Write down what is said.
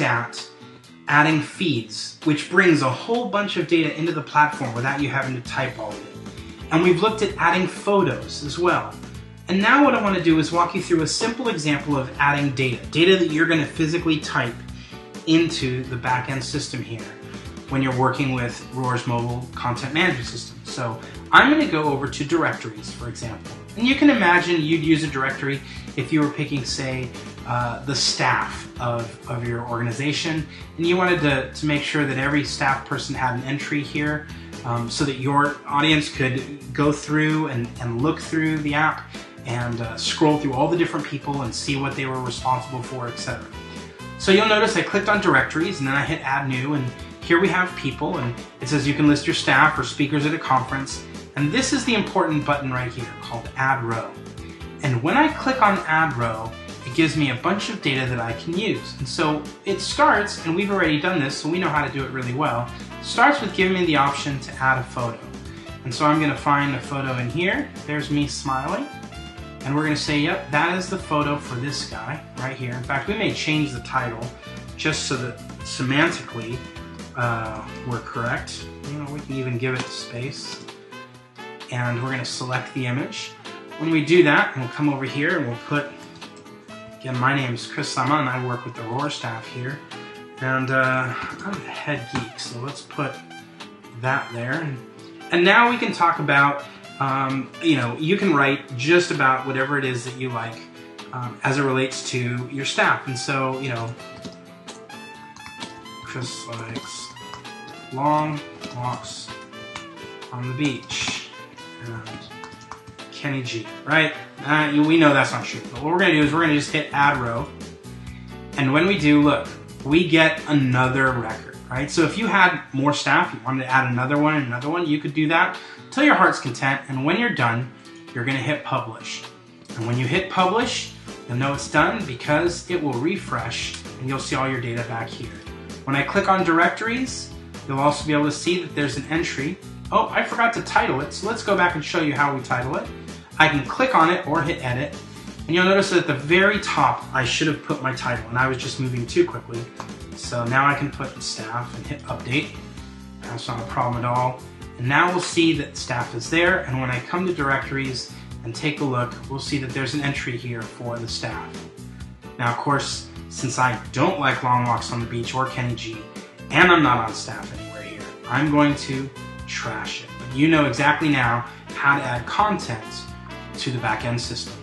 looked at adding feeds, which brings a whole bunch of data into the platform without you having to type all of it. And we've looked at adding photos as well. And now what I want to do is walk you through a simple example of adding data that you're going to physically type into the back-end system here when you're working with Roar's mobile content management system. So I'm going to go over to Directories, for example. And you can imagine you'd use a directory if you were picking, say, the staff of your organization, and you wanted to make sure that every staff person had an entry here so that your audience could go through and look through the app and scroll through all the different people and see what they were responsible for, etc. So you'll notice I clicked on Directories and then I hit Add New, and here we have people, and it says you can list your staff or speakers at a conference. And this is the important button right here called Add Row. And when I click on Add Row, it gives me a bunch of data that I can use. And so it starts, and we've already done this, so we know how to do it really well, starts with giving me the option to add a photo. And so I'm going to find a photo in here. There's me smiling. And we're going to say, yep, that is the photo for this guy right here. In fact, we may change the title just so that semantically we're correct. You know, we can even give it space. And we're going to select the image. When we do that, we'll come over here and we'll put, again, my name is Chris Sama and I work with the Roar staff here. And I'm the head geek, so let's put that there. And now we can talk about, you know, you can write just about whatever it is that you like as it relates to your staff. And so, you know, Chris likes long walks on the beach. And Kenny G, right? We know that's not true. But what we're going to do is we're going to just hit Add Row. And when we do, look, we get another record, right? So if you had more staff, you wanted to add another one and another one, you could do that till your heart's content. And when you're done, you're going to hit Publish. And when you hit Publish, you'll know it's done because it will refresh and you'll see all your data back here. When I click on Directories, you'll also be able to see that there's an entry. Oh, I forgot to title it, so let's go back and show you how we title it. I can click on it or hit Edit, and you'll notice that at the very top, I should have put my title, and I was just moving too quickly. So now I can put staff and hit Update. That's not a problem at all. And now we'll see that staff is there, and when I come to Directories and take a look, we'll see that there's an entry here for the staff. Now, of course, since I don't like long walks on the beach or Kenny G, and I'm not on staff anywhere here, I'm going to trash it. But you know exactly now how to add content to the back-end system.